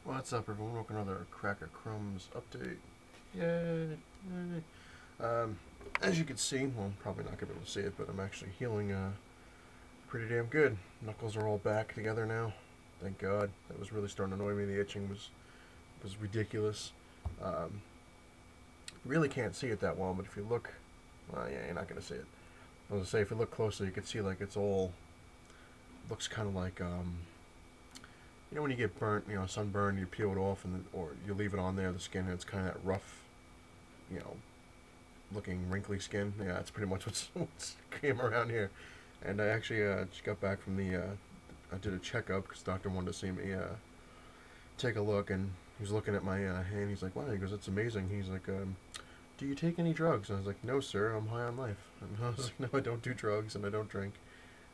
What's up, everyone? Welcome to another Cracker Crumbs update. Yay! As you can see, well, I'm probably not going to be able to see it, but I'm actually healing pretty damn good. Knuckles are all back together now. Thank God. That was really starting to annoy me. The itching was ridiculous. Really can't see it that well, but if you look, well, yeah, you're not going to see it. I was going to say, if you look closely, you can see like it's all, looks kind of like, you know when you get burnt, sunburn, you peel it off, or you leave it on there, the skin, and it's kind of that rough, looking wrinkly skin. Yeah, that's pretty much what's came around here. And I actually just got back from I did a checkup because the doctor wanted to see me take a look, and he was looking at my hand. He's like, wow, he goes, that's amazing. He's like, do you take any drugs? And I was like, no, sir, I'm high on life. And I was like, no, I don't do drugs, and I don't drink.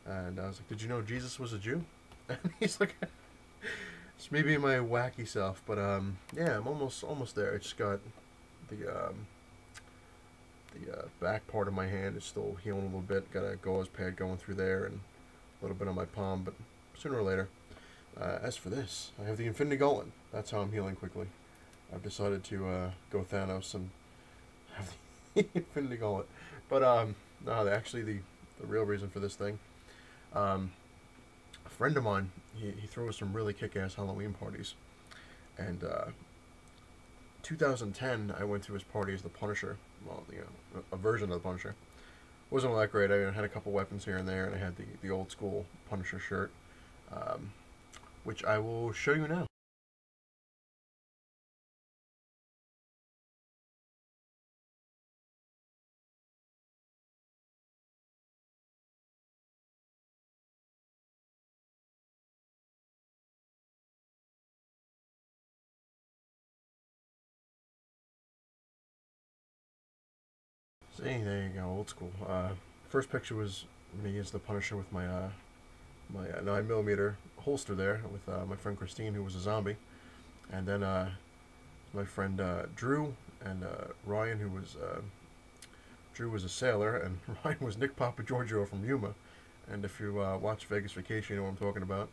And I was like, did you know Jesus was a Jew? And he's like, it's maybe my wacky self, but yeah, I'm almost there. I just got the back part of my hand is still healing a little bit. Got a gauze pad going through there and a little bit on my palm, but sooner or later. As for this, I have the Infinity Gauntlet. That's how I'm healing quickly. I've decided to go Thanos and have the Infinity Gauntlet. But no, actually the real reason for this thing. A friend of mine, he throws some really kick-ass Halloween parties, and 2010 I went to his party as the Punisher. Well, a version of the Punisher. Wasn't all that great. I had a couple weapons here and there, and I had the old school Punisher shirt, which I will show you now. See, there you go, old school. First picture was me as the Punisher with my 9mm holster there with my friend Christine, who was a zombie, and then my friend Drew and Ryan, who was Drew was a sailor, and Ryan was Nick Papa Giorgio from Yuma. And if you watch Vegas Vacation, you know what I'm talking about.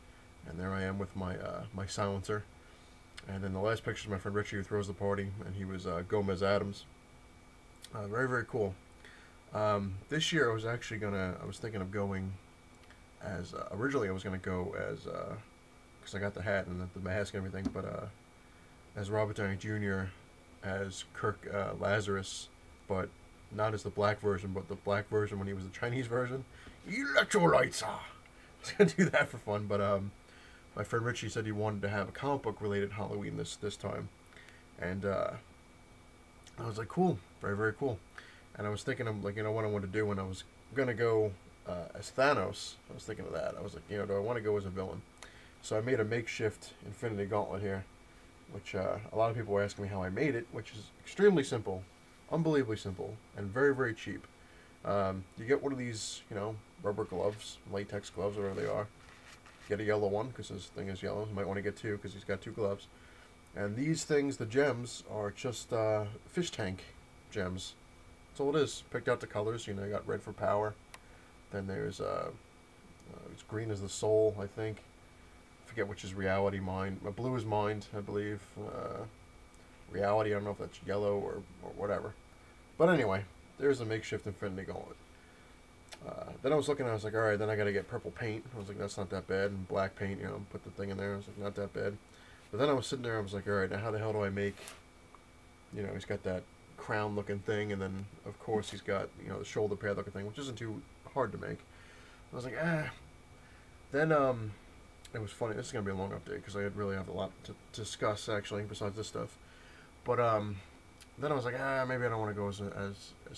And there I am with my silencer. And then the last picture is my friend Richie, who throws the party, and he was Gomez Adams. Very, very cool. This year I was thinking of going as, originally I was gonna go as, because I got the hat and the mask and everything, but as Robert Downey Jr., as Kirk Lazarus, but not as the black version, but the black version when he was the Chinese version. Electrolytes! I was gonna do that for fun, but my friend Richie said he wanted to have a comic book related Halloween this time, and I was like, cool, very, very cool. And I was thinking of, like, what I wanted to do when I was gonna go as Thanos. I was thinking of that. I was like, do I want to go as a villain? So I made a makeshift Infinity Gauntlet here, which a lot of people were asking me how I made it, which is extremely simple, unbelievably simple, and very, very cheap. You get one of these, rubber gloves, latex gloves, whatever they are. Get a yellow one, because this thing is yellow. You might want to get two, because he's got two gloves. And these things, the gems, are just fish tank gems. That's all it is. Picked out the colors. You got red for power. Then there's it's green is the soul, I think. Forget which is reality. Mind. Blue is mind, I believe. Reality. I don't know if that's yellow or whatever. But anyway, there's a makeshift Infinity Gauntlet. Then I was looking. I was like, all right. Then I got to get purple paint. I was like, that's not that bad. And black paint. Put the thing in there. I was like, not that bad. But then I was sitting there, I was like, all right, now how the hell do I make, he's got that crown-looking thing, and then, of course, he's got, the shoulder pad-looking thing, which isn't too hard to make. I was like, Then, it was funny. This is going to be a long update, because I really have a lot to discuss, actually, besides this stuff. But, then I was like, maybe I don't want to go as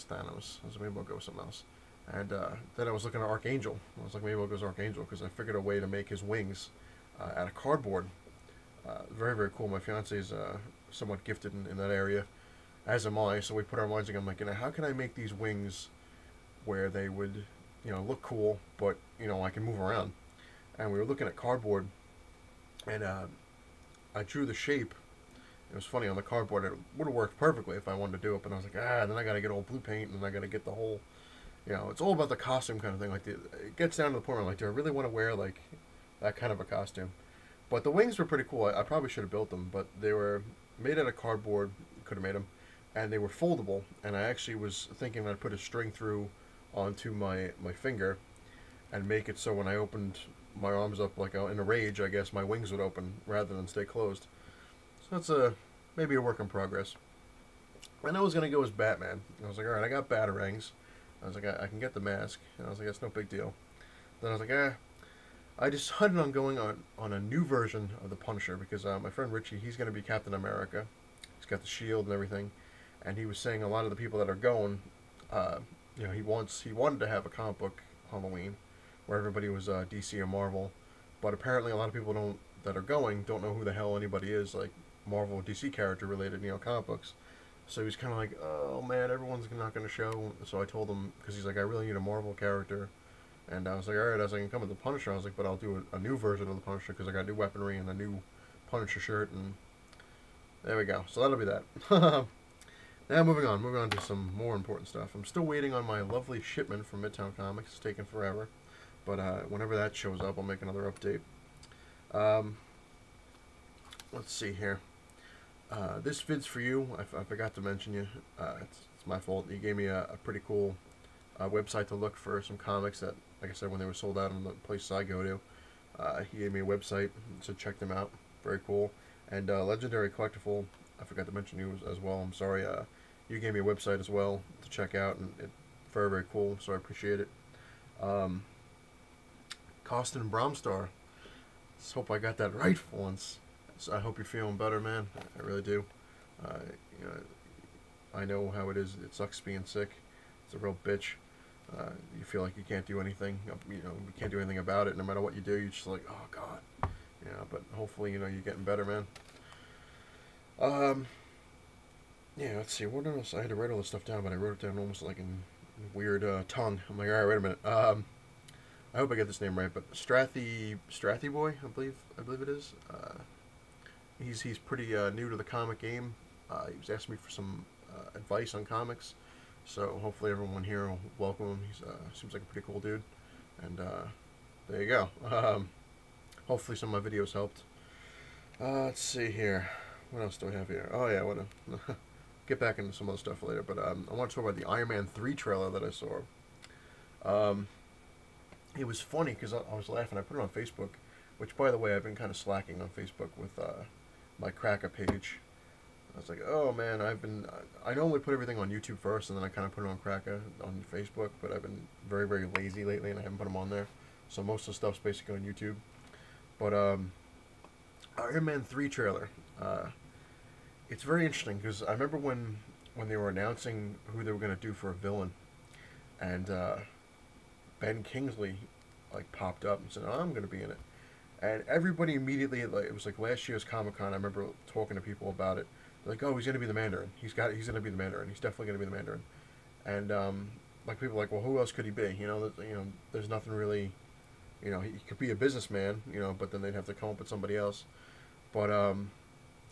Thanos. I was like, maybe I'll go with something else. And, then I was looking at Archangel. I was like, maybe I'll go as Archangel, because I figured a way to make his wings out of cardboard. Very, very cool. My fiance is somewhat gifted in that area, as am I. So we put our minds together. I'm like, how can I make these wings where they would, look cool, but I can move around. And we were looking at cardboard, and I drew the shape. It was funny on the cardboard. It would have worked perfectly if I wanted to do it, but I was like, then I got to get all blue paint, and then I got to get the whole, it's all about the costume kind of thing. Like, it gets down to the point where I'm like, do I really want to wear like that kind of a costume? But the wings were pretty cool. I probably should have built them, but they were made out of cardboard. Could have made them, and they were foldable. And I actually was thinking I'd put a string through onto my finger and make it so when I opened my arms up like in a rage, I guess my wings would open rather than stay closed. So that's maybe a work in progress. And I was gonna go as Batman. I was like, all right, I got batarangs. I was like, I can get the mask. And I was like, that's no big deal. Then I was like, I decided on going on a new version of the Punisher because my friend Richie, he's gonna be Captain America. He's got the shield and everything, and he was saying a lot of the people that are going, he wanted to have a comic book Halloween where everybody was DC or Marvel, but apparently a lot of people that are going don't know who the hell anybody is, like Marvel or DC character related, comic books. So he's kind of like, oh man, everyone's not going to show. So I told him, because he's like, I really need a Marvel character. And I was like, alright, I was like, I can come with the Punisher. I was like, but I'll do a new version of the Punisher because I got new weaponry and a new Punisher shirt. And there we go. So that'll be that. Now moving on to some more important stuff. I'm still waiting on my lovely shipment from Midtown Comics. It's taken forever. But whenever that shows up, I'll make another update. Let's see here. This vid's for you. I forgot to mention you. It's my fault. You gave me a pretty cool website to look for some comics that, like I said, when they were sold out in the places I go to. He gave me a website, so check them out. Very cool. And Legendary Collectible, I forgot to mention you as well. I'm sorry. You gave me a website as well to check out, and it's very, very cool, so I appreciate it. Costin Bromstar. Let's hope I got that right for once. So I hope you're feeling better, man. I really do. I know how it is. It sucks being sick. It's a real bitch. You feel like you can't do anything. You can't do anything about it. No matter what you do, you're just like, oh god. But hopefully, you're getting better, man. Yeah. Let's see. What else? I had to write all this stuff down, but I wrote it down almost like in weird tongue. I'm like, all right, wait a minute. I hope I get this name right, but Strathy Boy, I believe it is. He's pretty new to the comic game. He was asking me for some advice on comics, so hopefully everyone here will welcome him. He seems like a pretty cool dude, and there you go. Hopefully some of my videos helped. Let's see here. What else do I have here? Oh yeah, I want to get back into some other stuff later, but I want to talk about the Iron Man 3 trailer that I saw. It was funny because I was laughing. I put it on Facebook, which, by the way, I've been kind of slacking on Facebook with my cracka page. I was like, oh man, I normally put everything on YouTube first, and then I kind of put it on cracka on Facebook, but I've been very, very lazy lately, and I haven't put them on there. So most of the stuff's basically on YouTube. But Iron Man 3 trailer, it's very interesting because I remember when they were announcing who they were going to do for a villain, and Ben Kingsley popped up and said, oh, I'm going to be in it. And everybody immediately, it was like last year's Comic-Con, I remember talking to people about it. They're like, oh, he's going to be the Mandarin. He's going to be the Mandarin. He's definitely going to be the Mandarin. And people are like, well, who else could he be? There's nothing really, he could be a businessman, but then they'd have to come up with somebody else. But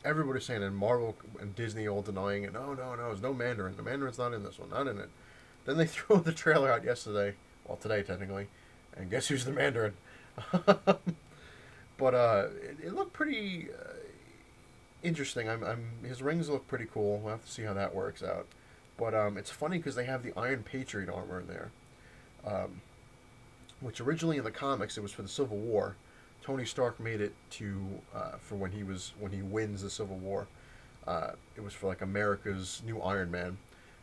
everybody's saying, and Marvel and Disney all denying it. No, there's no Mandarin. The Mandarin's not in this one, not in it. Then they threw the trailer out yesterday. Well, today, technically. And guess who's the Mandarin? But it looked pretty interesting. His rings look pretty cool. We'll have to see how that works out. But it's funny because they have the Iron Patriot armor in there. Which originally in the comics, it was for the Civil War. Tony Stark made it for when he wins the Civil War. It was for America's new Iron Man.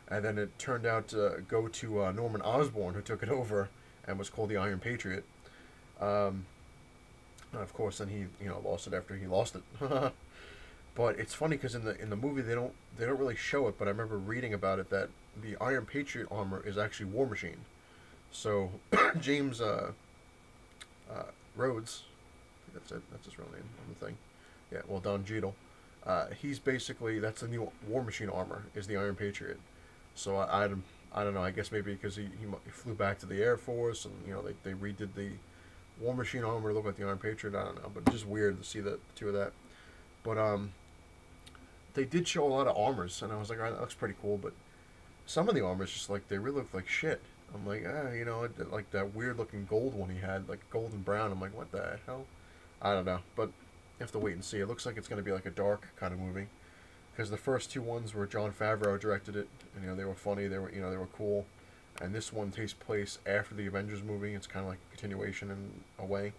And then it turned out to go to Norman Osborn, who took it over and was called the Iron Patriot. And of course, then he lost it after he lost it. But it's funny because in the movie they don't really show it. But I remember reading about it that the Iron Patriot armor is actually War Machine. So James Rhodes, that's it. That's his real name on the thing. Yeah, well, Don Cheadle. He's basically, that's the new War Machine armor, is the Iron Patriot. So I don't know. I guess maybe because he flew back to the Air Force, and they redid the War Machine armor to look like the Iron Patriot. I don't know, but just weird to see the two of that. But they did show a lot of armors, and I was like, all right, that looks pretty cool. But some of the armors just they really look like shit. I'm like, like that weird looking gold one he had, like gold and brown. I'm like, what the hell? I don't know, but have to wait and see. It looks like it's going to be like a dark kind of movie, because the first two ones were Jon Favreau directed it, and they were funny. They were they were cool, and this one takes place after the Avengers movie. It's kind of like a continuation in a way,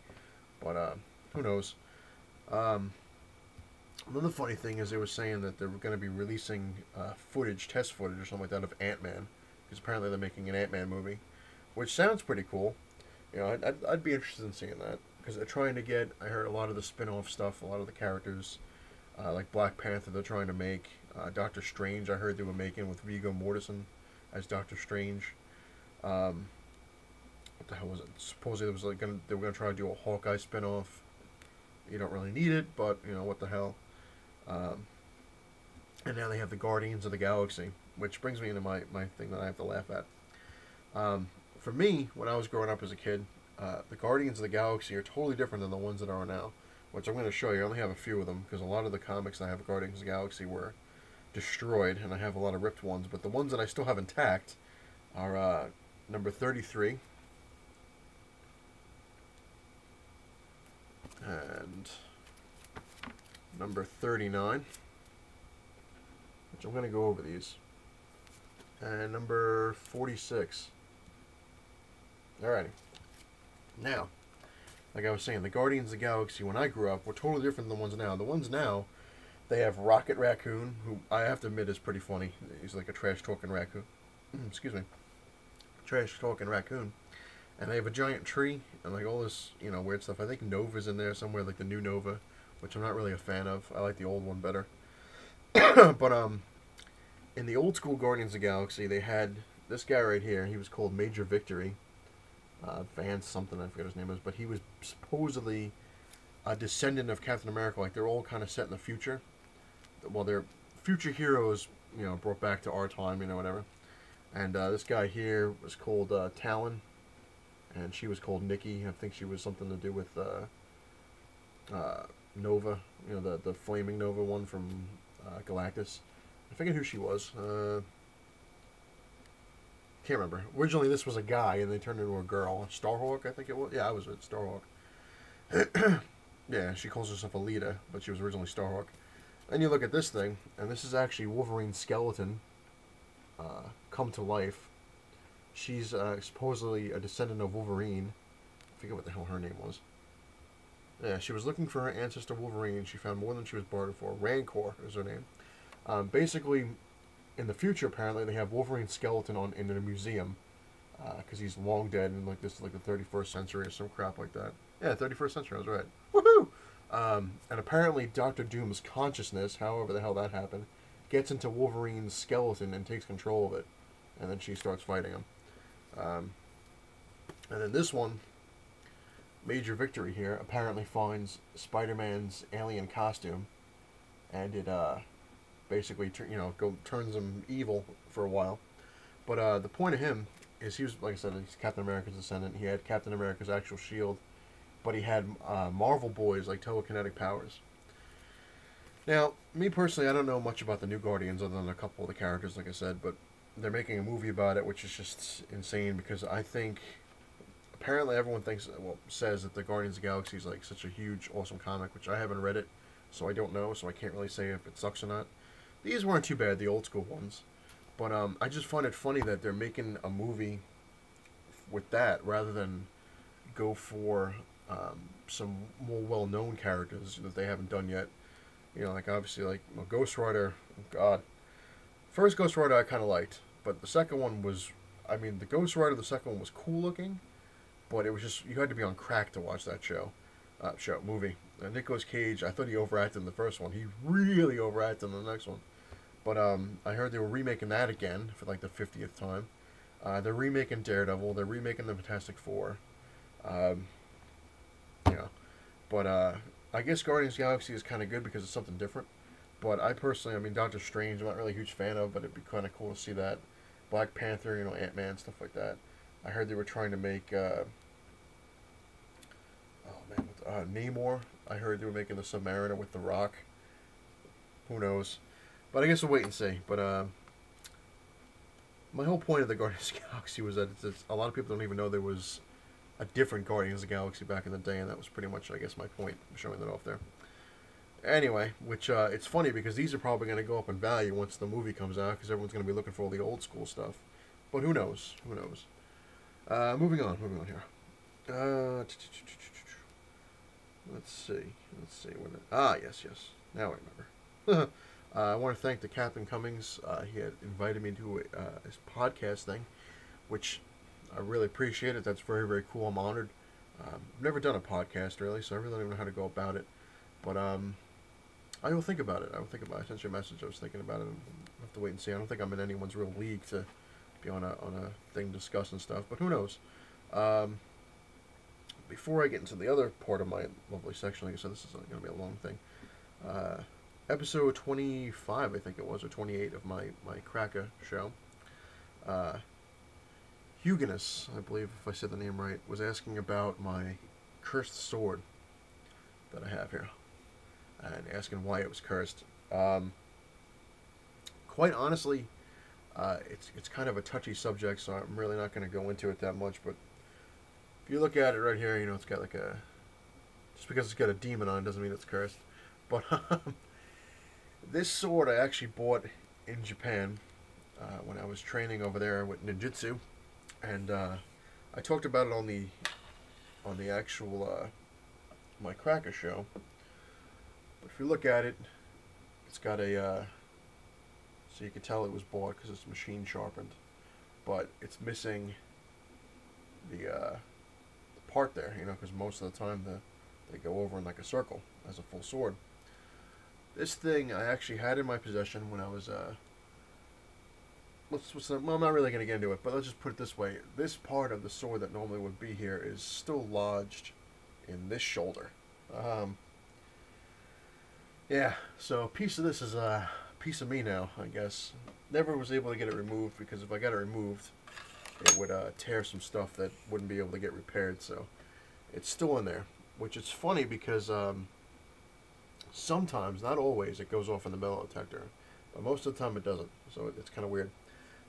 but who knows? Another funny thing is they were saying that they're going to be releasing test footage or something like that of Ant-Man, because apparently they're making an Ant-Man movie, which sounds pretty cool. I'd be interested in seeing that, because they're trying to get, I heard a lot of the spin-off stuff, a lot of the characters, like Black Panther they're trying to make, Doctor Strange I heard they were making with Viggo Mortensen as Doctor Strange. What the hell was it? Supposedly they were going to try to do a Hawkeye spin-off. You don't really need it, but, what the hell. And now they have the Guardians of the Galaxy, which brings me into my thing that I have to laugh at. For me, when I was growing up as a kid, the Guardians of the Galaxy are totally different than the ones that are now, which I'm going to show you. I only have a few of them, because a lot of the comics I have of Guardians of the Galaxy were destroyed, and I have a lot of ripped ones, but the ones that I still have intact are number 33, and number 39, which I'm going to go over these, and number 46. Alrighty. Now, like I was saying, the Guardians of the Galaxy, when I grew up, were totally different than the ones now. The ones now, they have Rocket Raccoon, who I have to admit is pretty funny. He's like a trash-talking raccoon. Excuse me. Trash-talking raccoon. And they have a giant tree, and like all this, weird stuff. I think Nova's in there somewhere, like the new Nova, which I'm not really a fan of. I like the old one better. But, in the old school Guardians of the Galaxy, they had this guy right here. He was called Major Victory. Vance something, I forget his name is, but he was supposedly a descendant of Captain America. Like, they're all kind of set in the future. Well, they're future heroes, brought back to our time, whatever. And this guy here was called Talon, and she was called Nikki. I think she was something to do with Nova, the flaming Nova one from Galactus. I forget who she was. Can't remember. Originally, this was a guy, and they turned into a girl. Starhawk, I think it was. Yeah, I was with Starhawk. Yeah, she calls herself Alita, but she was originally Starhawk. And you look at this thing, and this is actually Wolverine's skeleton come to life. She's supposedly a descendant of Wolverine. I forget what the hell her name was. Yeah, she was looking for her ancestor Wolverine. She found more than she was bartered for. Rancor is her name. Basically, in the future, apparently, they have Wolverine's skeleton in a museum, because he's long dead, and like this is like the 31st century or some crap like that. Yeah, 31st century, I was right. Woohoo! And apparently Doctor Doom's consciousness, however the hell that happened, gets into Wolverine's skeleton and takes control of it, and then she starts fighting him. And then this one, Major Victory here, apparently finds Spider-Man's alien costume, and it basically turns him evil for a while. But the point of him is he was, like I said, he's Captain America's descendant. He had Captain America's actual shield, but he had Marvel boys like telekinetic powers. Now, me personally, I don't know much about the new Guardians other than a couple of the characters, like I said, but they're making a movie about it, which is just insane, because I think apparently everyone says that the Guardians of the Galaxy is like such a huge, awesome comic, which I haven't read it, so I don't know, so I can't really say if it sucks or not. These weren't too bad, the old school ones. But I just find it funny that they're making a movie with that rather than go for some more well-known characters that they haven't done yet. Like obviously, like Ghost Rider. Oh God, first Ghost Rider I kind of liked, but the second one was, the Ghost Rider, the second one was cool looking, but it was just, you had to be on crack to watch that movie. Nicolas Cage, I thought he overacted in the first one. He really overacted in the next one. But I heard they were remaking that again for like the 50th time. They're remaking Daredevil. They're remaking the Fantastic Four. But I guess Guardians of the Galaxy is kind of good because it's something different. But I personally, Doctor Strange, I'm not really a huge fan of, but it'd be kind of cool to see that. Black Panther, Ant-Man, stuff like that. I heard they were trying to make Namor. I heard they were making the Submariner with The Rock. Who knows? But I guess we'll wait and see. But my whole point of the Guardians of the Galaxy was that a lot of people don't even know there was a different Guardians of the Galaxy back in the day, and that was pretty much, I guess, my point, showing that off there. Anyway, which it's funny because these are probably going to go up in value once the movie comes out because everyone's going to be looking for all the old school stuff. But who knows? Who knows? Moving on. Moving on here. Let's see. Let's see. Yes, yes. Now I remember. I want to thank the Captain Cummings. He had invited me to his podcast thing, which I really appreciate it. That's very, very cool. I'm honored. I've never done a podcast really, so I really don't even know how to go about it. But I will think about it. I will think about it. I sent you a message. I was thinking about it. I'll have to wait and see. I don't think I'm in anyone's real league to be on a thing discussing stuff. But who knows? Before I get into the other part of my lovely section, like I said, this is going to be a long thing. Episode 25, I think it was, or 28 of my cracka show. Huginus, I believe, if I said the name right, was asking about my cursed sword that I have here, and asking why it was cursed. Quite honestly, it's kind of a touchy subject, so I'm really not going to go into it that much. But if you look at it right here, you know it's got like a, just because it's got a demon on it doesn't mean it's cursed. But this sword I actually bought in Japan when I was training over there with ninjutsu, and I talked about it on the actual my cracka show. But if you look at it, it's got a so you can tell it was bought because it's machine sharpened, but it's missing the part there, you know, because most of the time they go over in like a circle as a full sword. This thing I actually had in my possession when I was well, I'm not really going to get into it, but let's just put it this way. This part of the sword that normally would be here is still lodged in this shoulder. Yeah, so a piece of this is a piece of me now, I guess. Never was able to get it removed, because if I got it removed, it would tear some stuff that wouldn't be able to get repaired, so it's still in there. Which is funny because sometimes, not always, it goes off in the metal detector, but most of the time it doesn't, so it's kind of weird.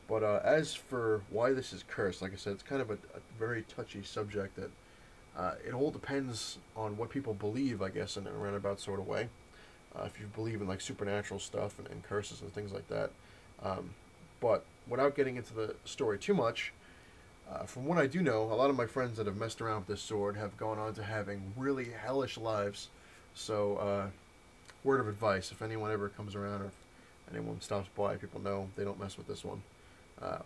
But as for why this is cursed, like I said, it's kind of a very touchy subject that it all depends on what people believe, I guess, in a roundabout sort of way. If you believe in like supernatural stuff and curses and things like that. But without getting into the story too much, from what I do know, a lot of my friends that have messed around with this sword have gone on to having really hellish lives. So, word of advice, if anyone ever comes around or if anyone stops by, people know they don't mess with this one.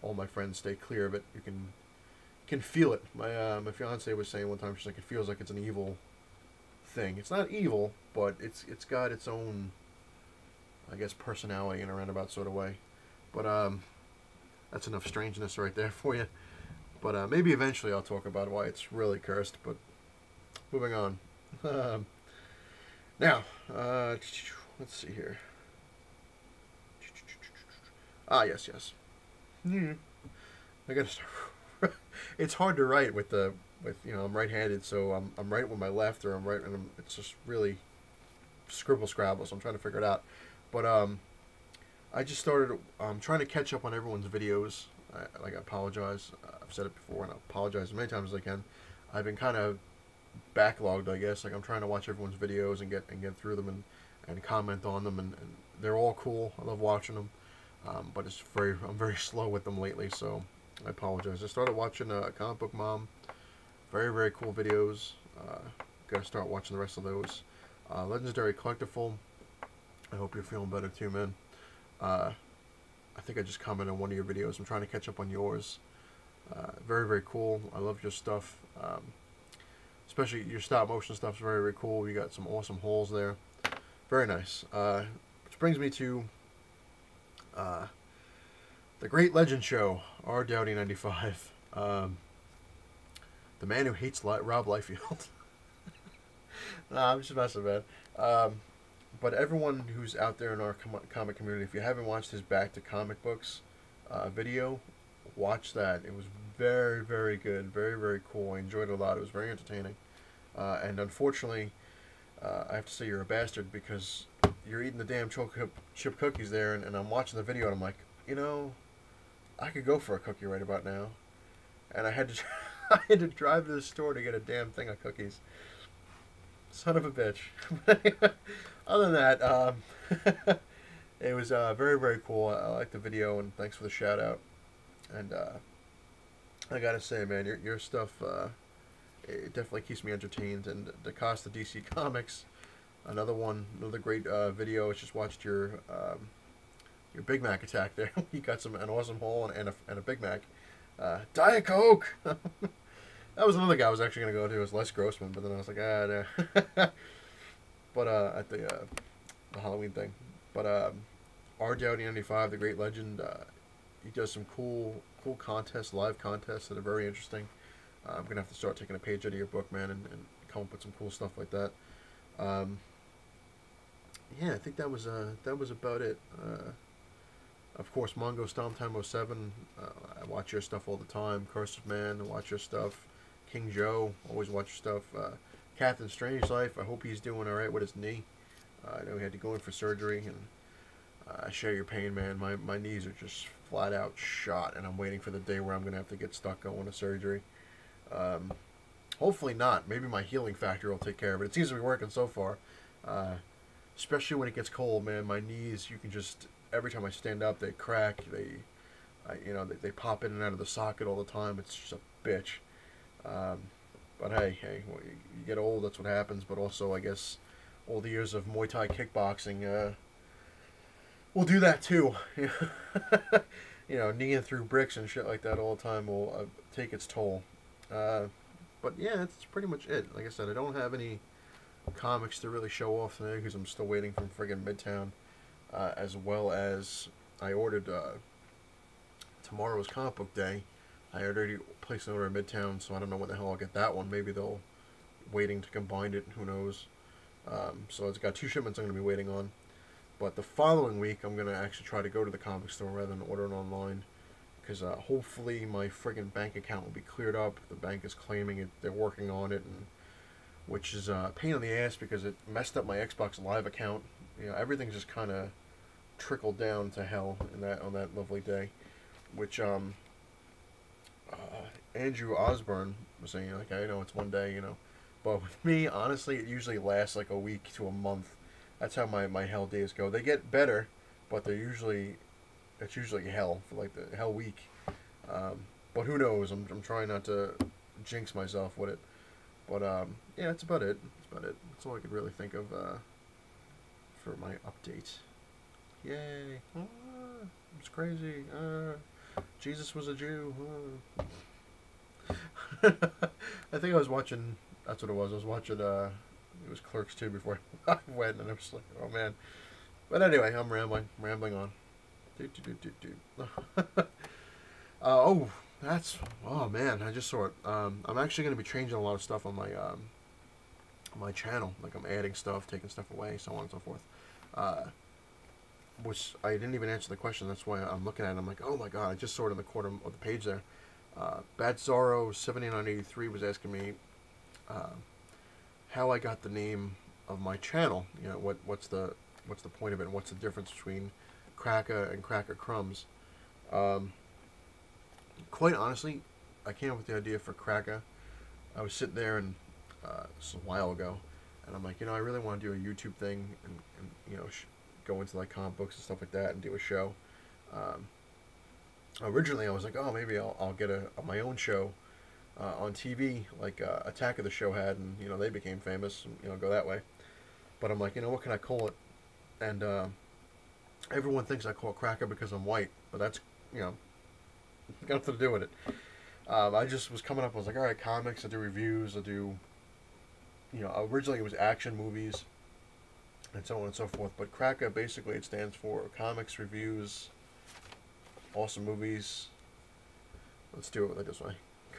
All my friends stay clear of it. You can feel it. My fiance was saying one time, she's like, it feels like it's an evil thing. It's not evil, but it's got its own, I guess, personality in a roundabout sort of way. But that's enough strangeness right there for you. But maybe eventually I'll talk about why it's really cursed. But moving on. Now, let's see here. Yes. I gotta start. It's hard to write with you know, I'm right-handed, so I'm right with my left, or I'm right, and it's just really scribble scrabble. So I'm trying to figure it out. But I just started. I'm trying to catch up on everyone's videos. I apologize. I've said it before, and I apologize as many times as I can. I've been kind of backlogged, I guess. Like I'm trying to watch everyone's videos and get through them and comment on them, and they're all cool. I love watching them. But I'm very slow with them lately, so I apologize. I started watching Comic Book Mom. Very, very cool videos. Gotta start watching the rest of those. Legendary Collectiful. I hope you're feeling better too, man. I think I just commented on one of your videos. I'm trying to catch up on yours. Very, very cool. I love your stuff. Especially your stop motion stuff is very, very cool. You got some awesome hauls there. Very nice. Which brings me to the Great Legend Show, R. Dowdy 95. The man who hates Rob Liefeld. Nah, I'm just messing, man. But everyone who's out there in our comic community, if you haven't watched his Back to Comic Books video, watch that. It was very, very good. Very, very cool. I enjoyed it a lot. It was very entertaining. And unfortunately, I have to say you're a bastard because you're eating the damn chocolate chip cookies there, and I'm watching the video, and I'm like, you know, I could go for a cookie right about now. And I had to I had to drive to the store to get a damn thing of cookies. Son of a bitch. Other than that, it was very, very cool. I liked the video, and thanks for the shout out. And I gotta say, man, your stuff it definitely keeps me entertained. And the cost of DC Comics, another great video. I just watched your Big Mac attack there. You got an awesome haul and a Big Mac. Diet Coke. That was another guy I was actually gonna go to. It was Les Grossman, but then I was like, no. But at the Halloween thing. But R. Dowdy 95, the great legend, he does some cool contests, live contests that are very interesting. I'm gonna have to start taking a page out of your book, man, and come up with some cool stuff like that. Um, yeah, I think that was about it. Of course, Mongo Stomp Time 07. I watch your stuff all the time. Curse of Man, I watch your stuff. King Joe, always watch your stuff. Captain Strange Life, I hope he's doing all right with his knee. I know he had to go in for surgery, and I share your pain, man. My knees are just flat out shot, and I'm waiting for the day where I'm going to have to get stuck going to surgery. Hopefully not. Maybe my healing factor will take care of it. It seems to be working so far. Especially when it gets cold, man. My knees, you can just, every time I stand up, they crack. They pop in and out of the socket all the time. It's just a bitch. But hey, well, you get old, that's what happens. But also, I guess, all the years of Muay Thai kickboxing will do that too. Kneeing through bricks and shit like that all the time will take its toll. But yeah, that's pretty much it. Like I said, I don't have any comics to really show off today because I'm still waiting from friggin' Midtown, as well as I ordered tomorrow's comic book day. I already placed an order in Midtown, so I don't know when the hell I'll get that one. Maybe they'll waiting to combine it. Who knows? So it's got 2 shipments I'm going to be waiting on. But the following week, I'm going to actually try to go to the comic store rather than order it online. Because hopefully my friggin' bank account will be cleared up. The bank is claiming it. They're working on it, and which is a pain in the ass because it messed up my Xbox Live account. Everything just kind of trickled down to hell on that lovely day. Which Andrew Osborne was saying, like, I know it's one day, but with me, honestly, it usually lasts like a week to a month. That's how my hell days go. They get better, but it's usually hell for like the hell week. But who knows? I'm trying not to jinx myself with it. But yeah, that's about it. That's all I could really think of for my update. Yay! It's crazy. Jesus was a Jew. I think I was watching. That's what it was. I was watching. It was Clerks 2 before I went, and I was like, oh man. But anyway, I'm rambling on. Oh, oh man, I just saw it. I'm actually going to be changing a lot of stuff on my channel. Like I'm adding stuff, taking stuff away, so on and so forth. Which I didn't even answer the question. That's why I'm looking at it. I'm like, oh my god, I just saw it in the corner of the page there. Bad Zorro 7983 was asking me how I got the name of my channel. What's the point of it, and what's the difference between cracka and crumbs. Quite honestly, I came up with the idea for cracka. I was sitting there, and this was a while ago, and I'm like, I really want to do a YouTube thing, and go into like comic books and stuff like that, and do a show. Originally, I was like, oh, maybe I'll get my own show on TV, like Attack of the Show had, and they became famous, and go that way. But I'm like, what can I call it? And everyone thinks I call it cracka because I'm white, but that's got nothing to do with it. I just was coming up. I was like, all right, comics. I do reviews. I do, originally it was action movies, and so on and so forth. But cracka, basically, it stands for comics, reviews, awesome movies. Let's do it like this way: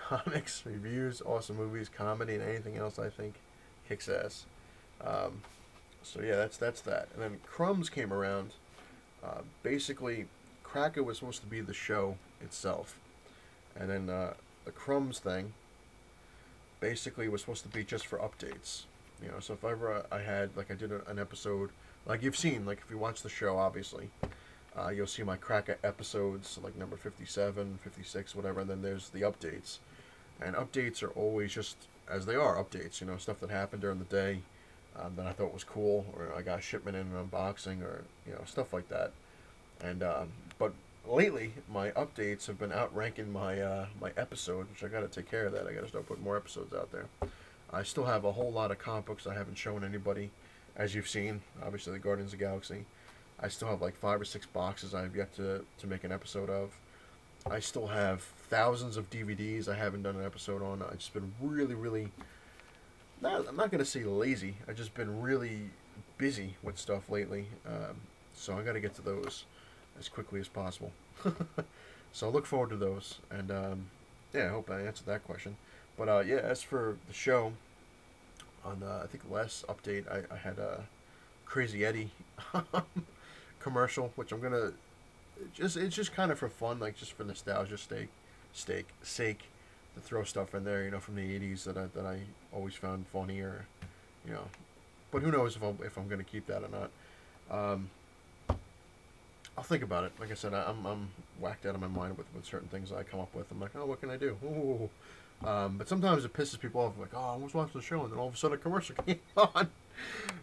comics, reviews, awesome movies, comedy, and anything else I think kicks ass. So yeah, that's that. And then Crumbs came around. Basically, cracka was supposed to be the show itself, and then the Crumbs thing basically was supposed to be just for updates. So if ever I had, like, I did an episode, like you've seen, like if you watch the show, obviously, you'll see my cracka episodes, like number 57, 56, whatever, and then there's the updates. And updates are always just as they are, updates, stuff that happened during the day. that I thought was cool, or I got a shipment in an unboxing, or stuff like that. And but lately, my updates have been outranking my episodes, which I got to take care of that. I got to start putting more episodes out there. I still have a whole lot of comic books I haven't shown anybody, as you've seen. Obviously, the Guardians of the Galaxy. I still have like 5 or 6 boxes I have yet to make an episode of. I still have thousands of DVDs I haven't done an episode on. I've just been really, really. I'm not gonna say lazy. I've just been really busy with stuff lately. So I got to get to those as quickly as possible. So I look forward to those, and yeah, I hope I answered that question. But yeah, as for the show, on I think the last update I had a Crazy Eddie commercial, which I'm gonna it's just kind of for fun, like just for nostalgia sake, to throw stuff in there, from the '80s that I always found funny, or you know, but who knows if I'm gonna keep that or not. I'll think about it. Like I said, I'm whacked out of my mind with certain things I come up with. I'm like, oh, what can I do? Ooh. But sometimes it pisses people off. Like, oh, I was watching the show, and then all of a sudden a commercial came on.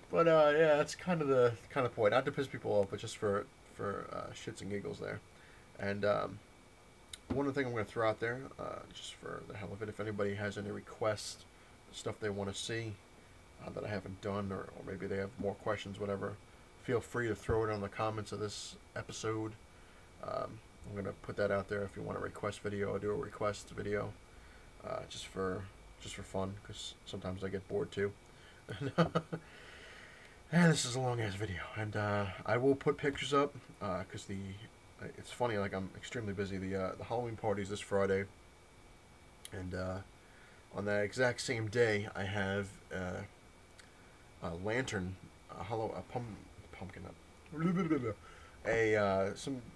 But yeah, that's kind of the point. Not to piss people off, but just for shits and giggles there. And one other thing I'm going to throw out there, just for the hell of it, if anybody has any requests, stuff they want to see that I haven't done, or maybe they have more questions, whatever, feel free to throw it on the comments of this episode. I'm going to put that out there if you want a request video. I'll do a request video just for fun, because sometimes I get bored too. And this is a long ass video, and I will put pictures up because it's funny, like I'm extremely busy. The Halloween party is this Friday, and on that exact same day I have a lantern, pumpkin,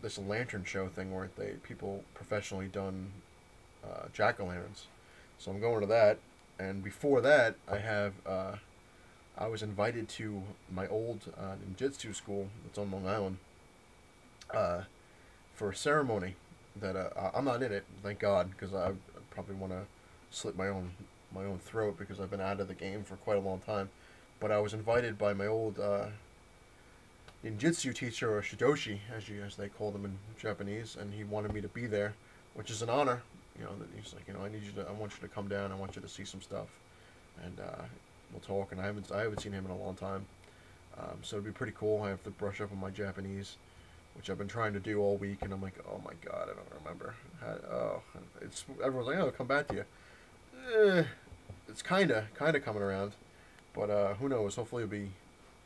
this lantern show thing where people professionally done jack-o'-lanterns. So I'm going to that, and before that I was invited to my old ninjutsu school that's on Long Island for a ceremony that I'm not in it, thank God, because I probably want to slit my own throat, because I've been out of the game for quite a long time. But I was invited by my old ninjutsu teacher, or shidoshi, as they call them in Japanese, and he wanted me to be there, which is an honor. He's like, I want you to come down. I want you to see some stuff, and we'll talk. And I haven't seen him in a long time, so it'd be pretty cool. I have to brush up on my Japanese, which I've been trying to do all week, and I'm like, oh my God, I don't remember. Everyone's like, oh, come back to you. It's kind of coming around, but who knows? Hopefully it'll be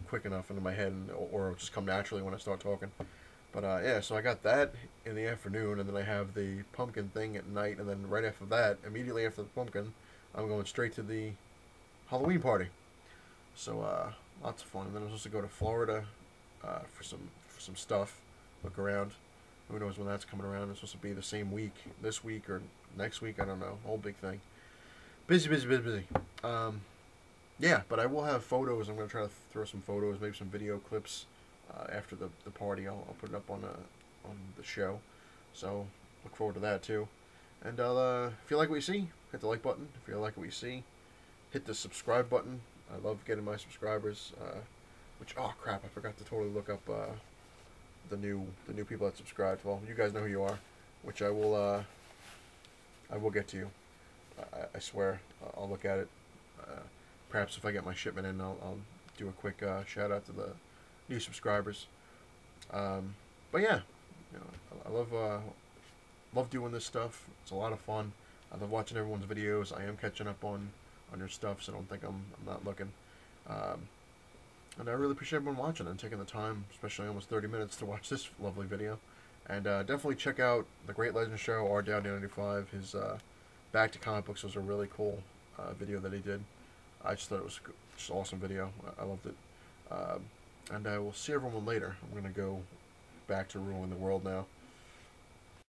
quick enough into my head, or it'll just come naturally when I start talking. But yeah, so I got that in the afternoon, and then I have the pumpkin thing at night, and then right after that, immediately after the pumpkin, I'm going straight to the Halloween party. So lots of fun. And then I'm supposed to go to Florida for some stuff, look around. Who knows when that's coming around? It's supposed to be the same week, this week or next week. I don't know. Whole big thing. Busy. Yeah, but I will have photos. I'm going to try to throw some photos, maybe some video clips after the party. I'll put it up on the show. So look forward to that too. And if you like what you see, hit the like button. If you like what you see, hit the subscribe button. I love getting my subscribers. Oh crap, I forgot to totally look up the new people that subscribed. Well, you guys know who you are, which I will get to you. I swear, I'll look at it. Perhaps if I get my shipment in, I'll do a quick shout out to the new subscribers. But yeah, I love doing this stuff. It's a lot of fun. I love watching everyone's videos. I am catching up on your stuff, so don't think I'm not looking. And I really appreciate everyone watching and taking the time, especially almost 30 minutes, to watch this lovely video. And definitely check out the Great Legend Show, R Down 95. His Back to Comic Books was a really cool video that he did. I just thought it was just an awesome video. I loved it. And I will see everyone later. I'm going to go back to ruling the world now.